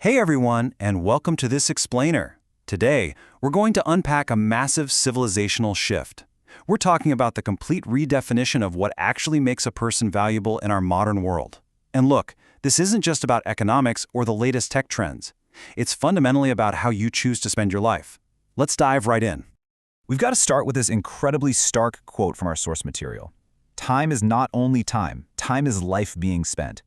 Hey everyone, and welcome to this explainer. Today, we're going to unpack a massive civilizational shift. We're talking about the complete redefinition of what actually makes a person valuable in our modern world. And look, this isn't just about economics or the latest tech trends. It's fundamentally about how you choose to spend your life. Let's dive right in. We've got to start with this incredibly stark quote from our source material. Time is not only time is life being spent.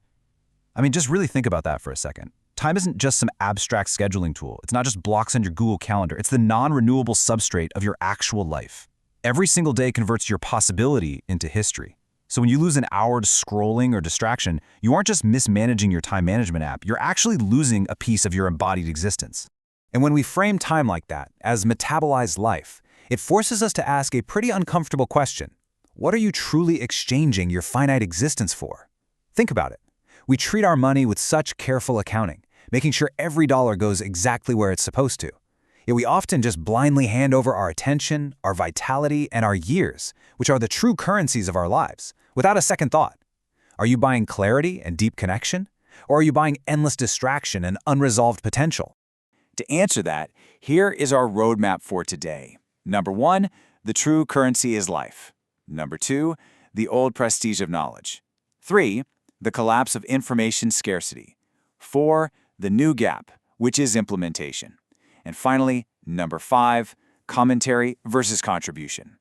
I mean, just really think about that for a second. Time isn't just some abstract scheduling tool. It's not just blocks on your Google Calendar. It's the non-renewable substrate of your actual life. Every single day converts your possibility into history. So when you lose an hour to scrolling or distraction, you aren't just mismanaging your time management app, you're actually losing a piece of your embodied existence. And when we frame time like that, as metabolized life, it forces us to ask a pretty uncomfortable question. What are you truly exchanging your finite existence for? Think about it. We treat our money with such careful accounting, making sure every dollar goes exactly where it's supposed to. Yet we often just blindly hand over our attention, our vitality, and our years, which are the true currencies of our lives, without a second thought. Are you buying clarity and deep connection? Or are you buying endless distraction and unresolved potential? To answer that, here is our roadmap for today. Number 1, the true currency is life. Number 2, the old prestige of knowledge. 3, the collapse of information scarcity. 4, the new gap, which is implementation. And finally, number 5, commentary versus contribution.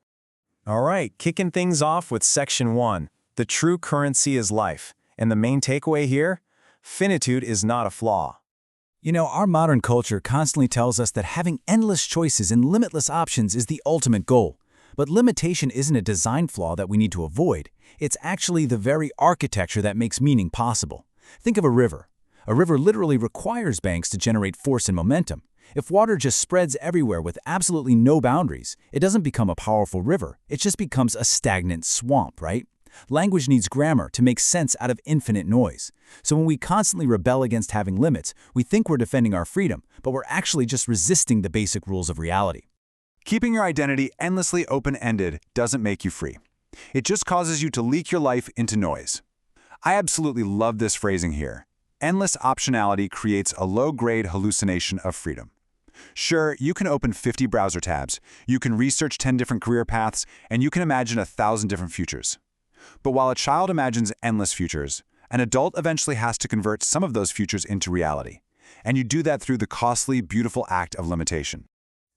All right, kicking things off with Section 1, the true currency is life. And the main takeaway here? Finitude is not a flaw. You know, our modern culture constantly tells us that having endless choices and limitless options is the ultimate goal. But limitation isn't a design flaw that we need to avoid. It's actually the very architecture that makes meaning possible. Think of a river. A river literally requires banks to generate force and momentum. If water just spreads everywhere with absolutely no boundaries, it doesn't become a powerful river. It just becomes a stagnant swamp, right? Language needs grammar to make sense out of infinite noise. So when we constantly rebel against having limits, we think we're defending our freedom, but we're actually just resisting the basic rules of reality. Keeping your identity endlessly open-ended doesn't make you free. It just causes you to leak your life into noise. I absolutely love this phrasing here. Endless optionality creates a low-grade hallucination of freedom. Sure, you can open 50 browser tabs, you can research 10 different career paths, and you can imagine 1,000 different futures. But while a child imagines endless futures, an adult eventually has to convert some of those futures into reality. And you do that through the costly, beautiful act of limitation.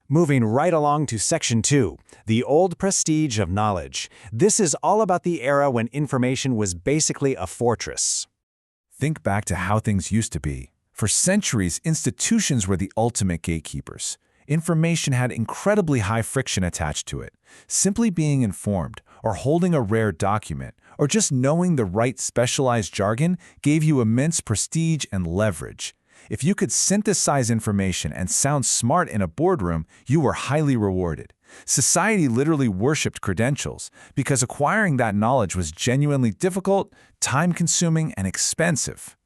Moving right along to Section 2, the old prestige of knowledge. This is all about the era when information was basically a fortress. Think back to how things used to be. For centuries, institutions were the ultimate gatekeepers. Information had incredibly high friction attached to it. Simply being informed, or holding a rare document, or just knowing the right specialized jargon gave you immense prestige and leverage. If you could synthesize information and sound smart in a boardroom, you were highly rewarded. Society literally worshipped credentials because acquiring that knowledge was genuinely difficult, time-consuming, and expensive.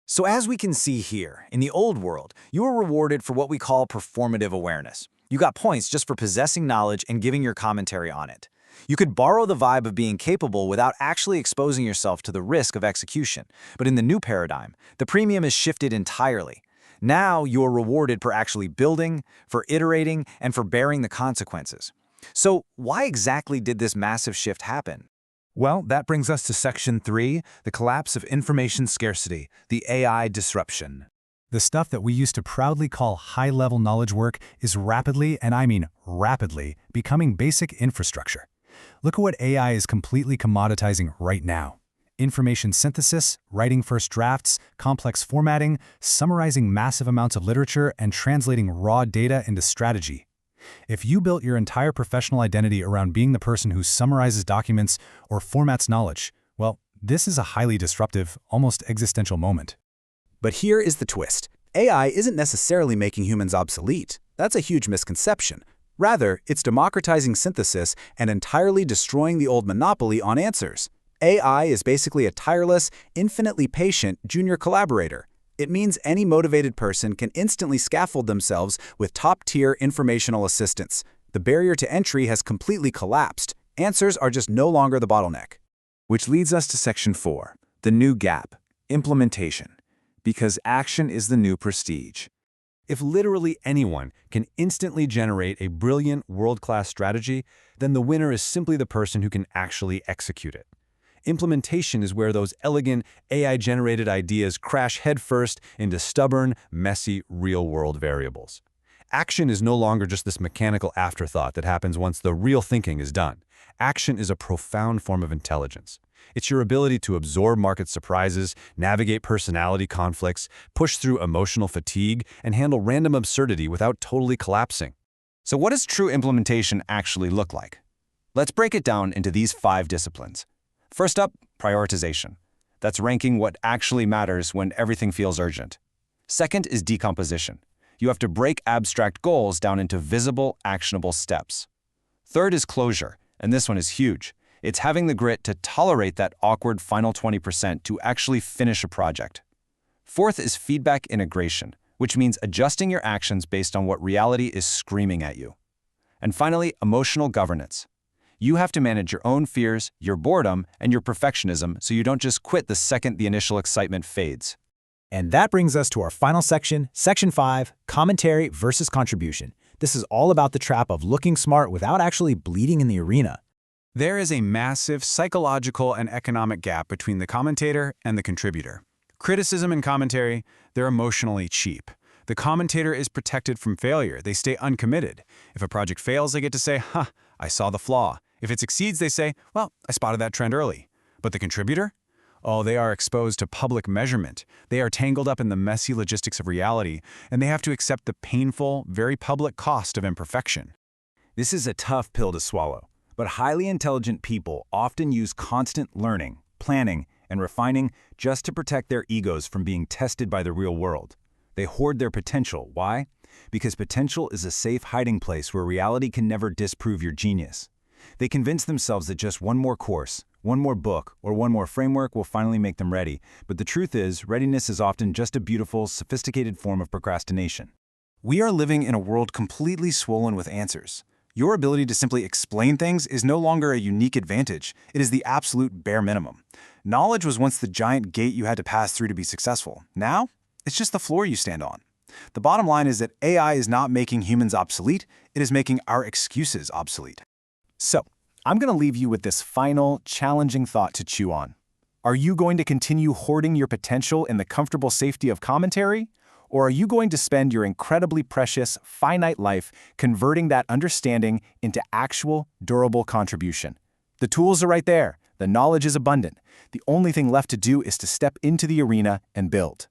So as we can see here, in the old world, you were rewarded for what we call performative awareness. You got points just for possessing knowledge and giving your commentary on it. You could borrow the vibe of being capable without actually exposing yourself to the risk of execution. But in the new paradigm, the premium is shifted entirely. Now you are rewarded for actually building, for iterating, and for bearing the consequences. So why exactly did this massive shift happen? Well, that brings us to Section 3, the collapse of information scarcity, the AI disruption. The stuff that we used to proudly call high-level knowledge work is rapidly, and I mean rapidly, becoming basic infrastructure. Look at what AI is completely commoditizing right now. Information synthesis, writing first drafts, complex formatting, summarizing massive amounts of literature, and translating raw data into strategy. If you built your entire professional identity around being the person who summarizes documents or formats knowledge, well, this is a highly disruptive, almost existential moment. But here is the twist. AI isn't necessarily making humans obsolete. That's a huge misconception. Rather, it's democratizing synthesis and entirely destroying the old monopoly on answers. AI is basically a tireless, infinitely patient junior collaborator. It means any motivated person can instantly scaffold themselves with top-tier informational assistance. The barrier to entry has completely collapsed. Answers are just no longer the bottleneck. Which leads us to Section 4, the new gap, implementation. Because action is the new prestige. If literally anyone can instantly generate a brilliant, world-class strategy, then the winner is simply the person who can actually execute it. Implementation is where those elegant, AI-generated ideas crash headfirst into stubborn, messy, real-world variables. Action is no longer just this mechanical afterthought that happens once the real thinking is done. Action is a profound form of intelligence. It's your ability to absorb market surprises, navigate personality conflicts, push through emotional fatigue, and handle random absurdity without totally collapsing. So what does true implementation actually look like? Let's break it down into these 5 disciplines. First up, prioritization. That's ranking what actually matters when everything feels urgent. Second is decomposition. You have to break abstract goals down into visible, actionable steps. Third is closure, and this one is huge. It's having the grit to tolerate that awkward final 20% to actually finish a project. Fourth is feedback integration, which means adjusting your actions based on what reality is screaming at you. And finally, emotional governance. You have to manage your own fears, your boredom, and your perfectionism so you don't just quit the second the initial excitement fades. And that brings us to our final section, Section 5, Commentary versus Contribution. This is all about the trap of looking smart without actually bleeding in the arena. There is a massive psychological and economic gap between the commentator and the contributor. Criticism and commentary, they're emotionally cheap. The commentator is protected from failure. They stay uncommitted. If a project fails, they get to say, I saw the flaw. If it succeeds, they say, well, I spotted that trend early. But the contributor? Oh, they are exposed to public measurement. They are tangled up in the messy logistics of reality, and they have to accept the painful, very public cost of imperfection. This is a tough pill to swallow, but highly intelligent people often use constant learning, planning, and refining just to protect their egos from being tested by the real world. They hoard their potential. Why? Because potential is a safe hiding place where reality can never disprove your genius. They convince themselves that just one more course, one more book, or one more framework will finally make them ready. But the truth is, readiness is often just a beautiful, sophisticated form of procrastination. We are living in a world completely swollen with answers. Your ability to simply explain things is no longer a unique advantage. It is the absolute bare minimum. Knowledge was once the giant gate you had to pass through to be successful. Now, it's just the floor you stand on. The bottom line is that AI is not making humans obsolete, it is making our excuses obsolete. So, I'm going to leave you with this final, challenging thought to chew on. Are you going to continue hoarding your potential in the comfortable safety of commentary? Or are you going to spend your incredibly precious, finite life converting that understanding into actual, durable contribution? The tools are right there. The knowledge is abundant. The only thing left to do is to step into the arena and build.